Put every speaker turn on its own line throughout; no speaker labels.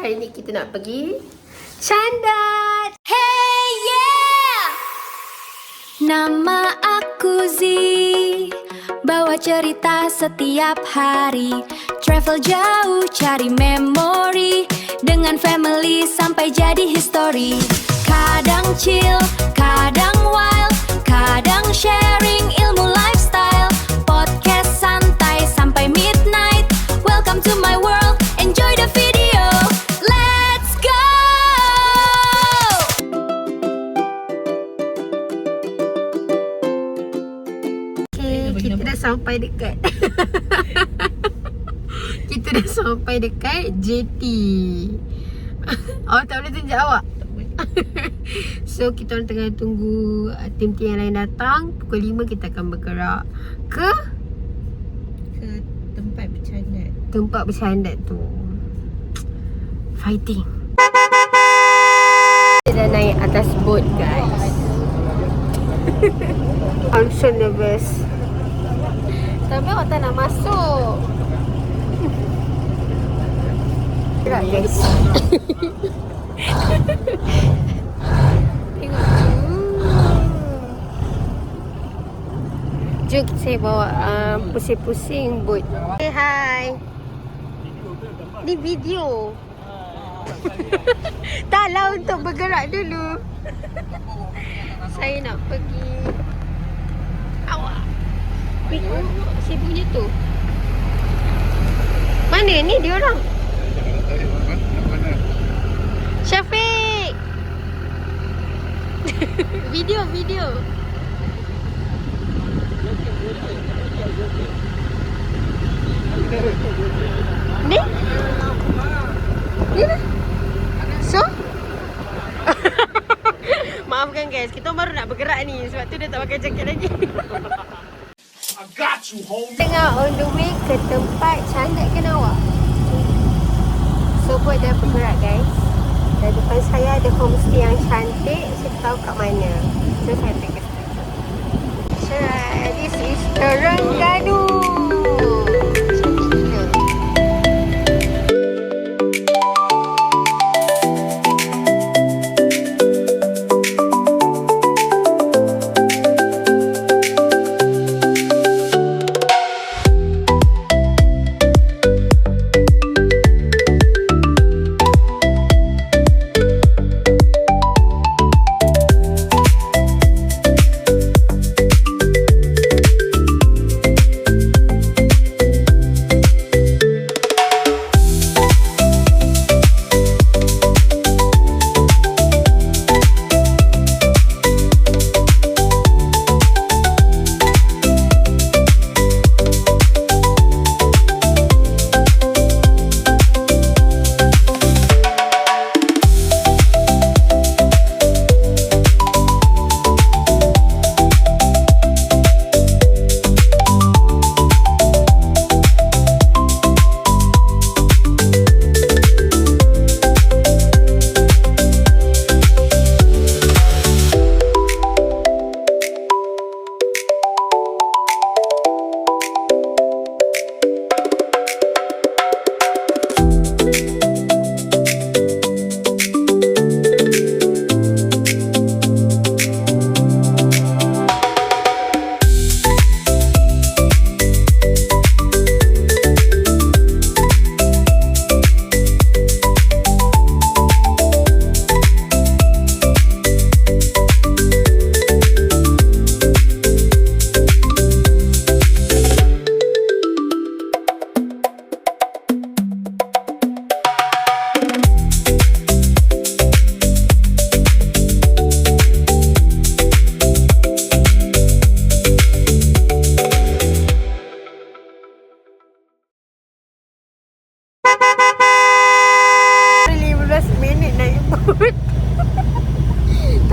Hari ni kita nak pergi Candat. Hey yeah!
Nama aku Z, bawa cerita setiap hari. Travel jauh cari memori, dengan family sampai jadi history. Kadang chill, kadang wild, kadang sharing ilmu lifestyle. Podcast santai sampai midnight. Welcome to my world, enjoy the video. Let's go!
Okay, kita dah sampai dekat kita dah sampai dekat JT. Awak tak boleh tunjuk awak? So kita orang tengah tunggu tim-tim yang lain datang. Pukul 5 kita akan bergerak ke
tempat bercandat.
tempat bercandat tu. Fighting. Kita dah naik atas boat guys. I'm so nervous. Tapi awak tak nak masuk. Gerak guys. Tengok tu. Jom saya bawa pusing-pusing boat. Hey, hi. Ni video. Taklah untuk bergerak dulu. Saya nak pergi. Awak. Tengok saya punya tu. Mana ni dia orang? Syafiq. Video. Ni? Ni lah. So? Maafkan guys, kita baru nak bergerak ni. Sebab tu dia tak pakai jaket lagi. Tengah on the way ke tempat candatkan awak. So buat dah bergerak guys. Dan depan saya ada homestay yang cantik. Saya tahu kat mana. So saya pergi ke situ. So this is Terengganu. Cantik gila.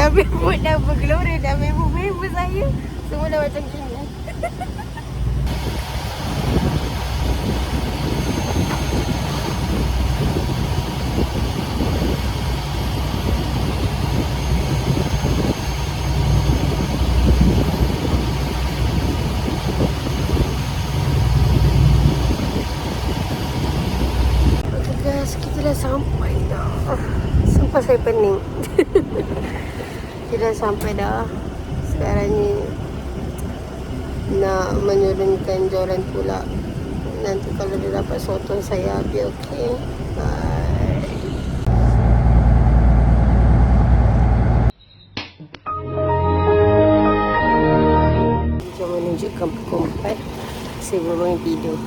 Tapi mood dah bergelora. Dah member-member saya semua dah macam gini. Okay guys, kita dah sampai dah. Sumpah saya pening. Kita dah sampai dah. Sekarang ni nak menurunkan joran pula. Nanti kalau dia dapat sotong saya be okay. Bye. Jom menunjukkan pukul 4. Saya belum tidur.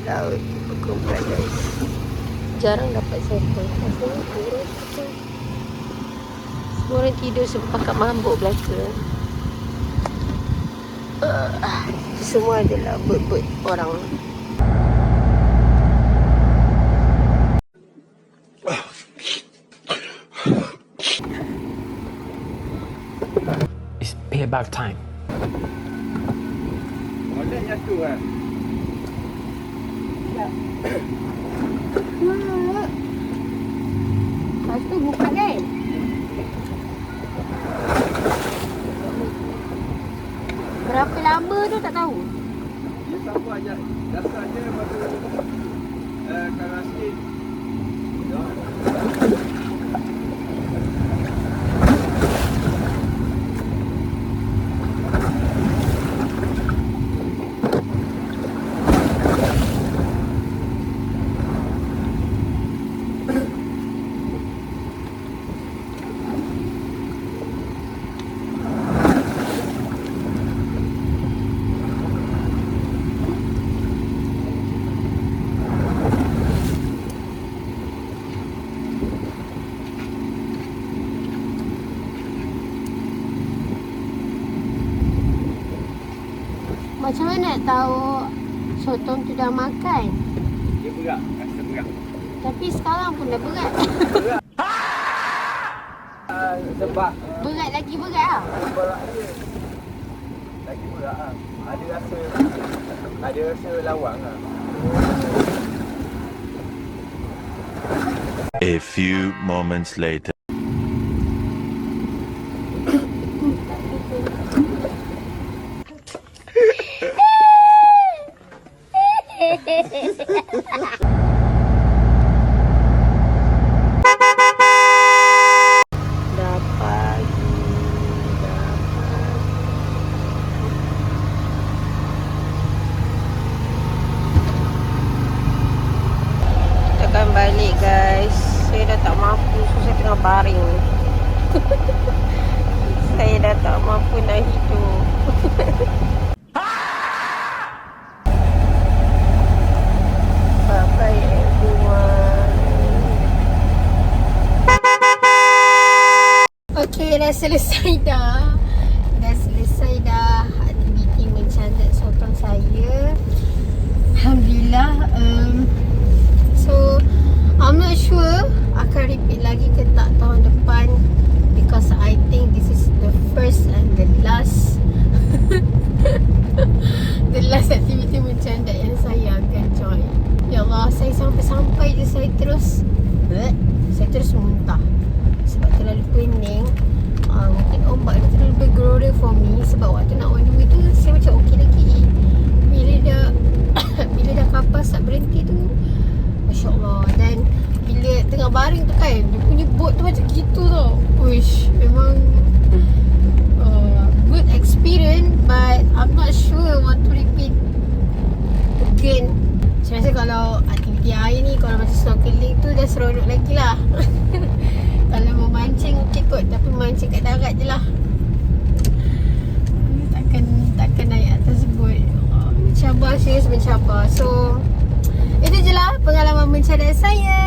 Laut pukul 4 guys. Jarang dapat settle. Rasanya kurang betul. Semua orang tidur sebab pakat mabuk belaka. Semua adalah bird-bird orang.
It's payback time.
Model jatuh kan?
Lepas tu buka kan? Berapa lama tu tak tahu.
Dia sabar je. Dasar je lepas tu kalau sikit.
Macam mana nak tahu sotong tu dah makan?
Dia berat. Rasa berat.
Tapi sekarang pun dah berat.
Sebab
Berat lagi berat lah.
berat dia. Lagi berat lah. Ada rasa lawang lah.
A few moments later.
Dah pagi. Kita akan balik guys. Saya dah tak mampu, so saya tengah baring. Saya dah tak mampu nak hidup. Bye everyone. Okay, dah selesai dah. Dah selesai dah aktiviti mencantik sotong saya. Alhamdulillah. So I'm not sure akan repeat lagi ke tak tahun depan, because I think this is the first and the last the last aktiviti mencantik yang saya akan join. Ya Allah, saya sampai-sampai je saya terus muntah sebab terlalu pening. Mungkin ombak dia terlalu bergelora for me. Sebab waktu nak on the way tu saya macam okey lagi. Bila dah kapal start berhenti tu, Masya Allah. Dan bila tengah baring tu kan, dia punya boat tu macam gitu tau. Uish, memang good experience, but I'm not sure want to repeat again. Saya rasa kalau aktiviti air ni, kalau macam snorkeling tu dah seronok lagi lah. Kalau mau mancing okey kot, tapi mancing kat darat je lah. Takkan naik atas boat. Mencabar, serius mencabar. So itu je lah pengalaman mencabar saya.